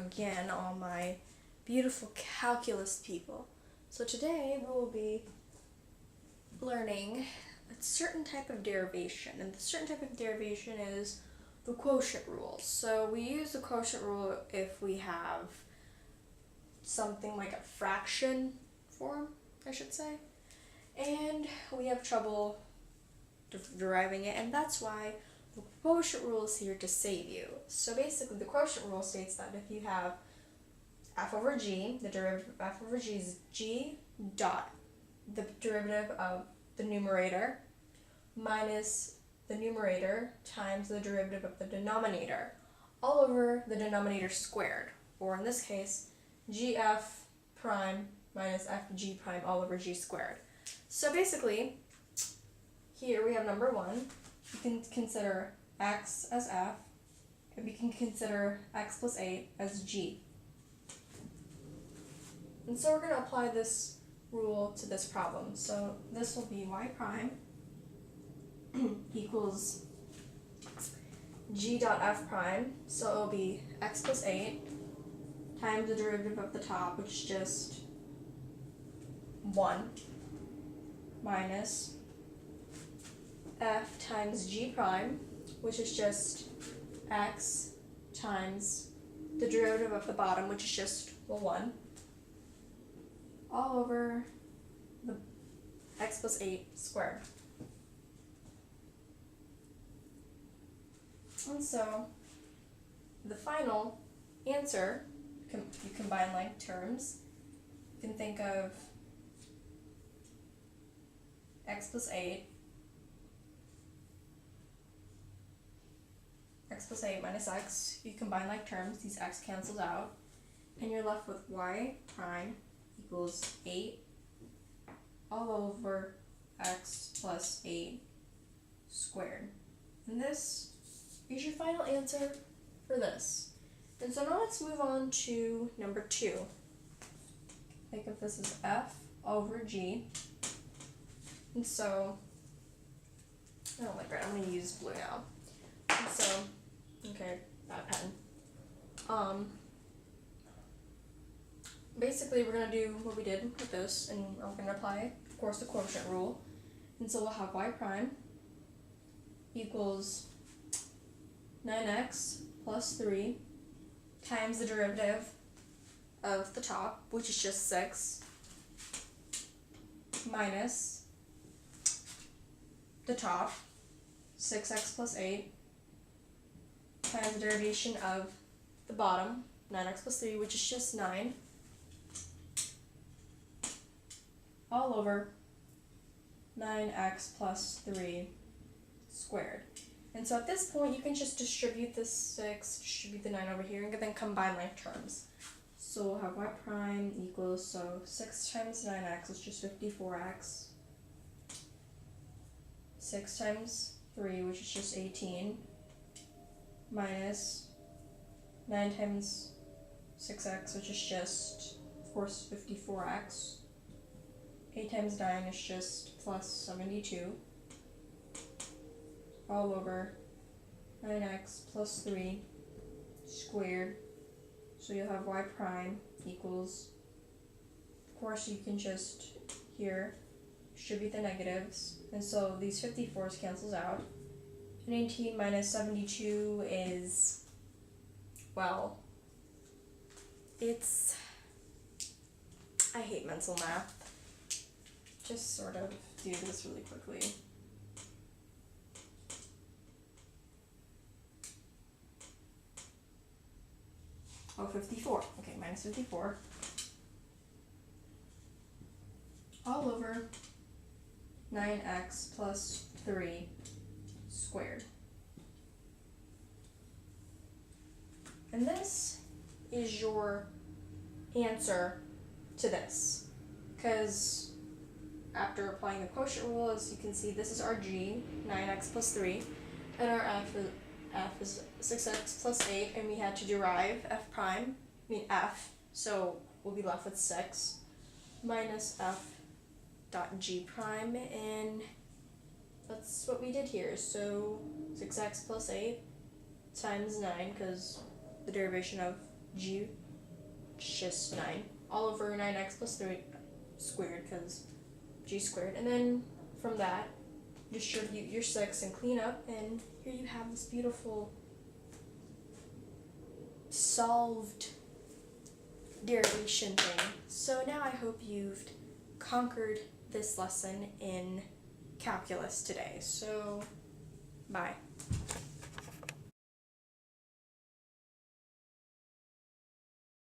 again, all my beautiful calculus people. So today we will be learning a certain type of derivation, and the certain type of derivation is the quotient rule. So we use the quotient rule if we have something like a fraction form, I should say, and we have trouble deriving it, and that's why the quotient rule is here to save you. So basically the quotient rule states that if you have f over g, the derivative of f over g is g dot the derivative of the numerator minus the numerator times the derivative of the denominator all over the denominator squared, or in this case gf prime minus fg prime all over g squared. So basically here we have number 1. You can consider x as f, and we can consider x plus 8 as g. And so we're going to apply this rule to this problem. So this will be y prime equals g dot f prime, so it will be x plus 8 times the derivative of the top, which is just 1, minus f times g prime, which is just x times the derivative of the bottom, which is just 1, all over the x plus 8 squared. And so the final answer, you combine like terms, you can think of x plus 8 minus x, you combine like terms, these x cancels out, and you're left with y prime equals 8 all over x plus 8 squared. And this is your final answer for this. And so now let's move on to number 2. Think of this as f over g. And so, oh my god, I'm going to use blue now. And so, okay, that pen. Basically we're going to do what we did with this, and we're going to apply, of course, the quotient rule. And so we'll have y prime equals 9x plus 3 times the derivative of the top, which is just 6, minus the top, 6x plus 8, times the derivation of the bottom, 9x plus 3, which is just 9, all over 9x plus 3 squared. And so at this point you can just distribute this 6, distribute the 9 over here, and then combine like terms. So we'll have y prime equals, so 6 times 9x is just 54x, 6 times 3, which is just 18, minus 9 times 6x, which is just, of course, 54x, 8 times 9 is just plus 72, all over 9x plus 3 squared. So you'll have y prime equals, of course you can just here distribute the negatives, and so these 54s cancels out, and 18 minus 72 is, well, it's, I hate mental math. Just sort of do this really quickly. Oh, 54. Okay, minus 54. All over 9x plus 3 squared. And this is your answer to this. Because after applying the quotient rule, as you can see, this is our g, 9x plus 3, and our f is 6x plus 8, and we had to derive f, so we'll be left with 6 minus f dot g prime, and that's what we did here. So 6x plus 8 times 9, because the derivation of g, just 9, all over 9x plus 3 squared, because g squared. And then from that, distribute your 6 and clean up, and here you have this beautiful solved derivation thing. So now I hope you've conquered this lesson in calculus today. So, bye.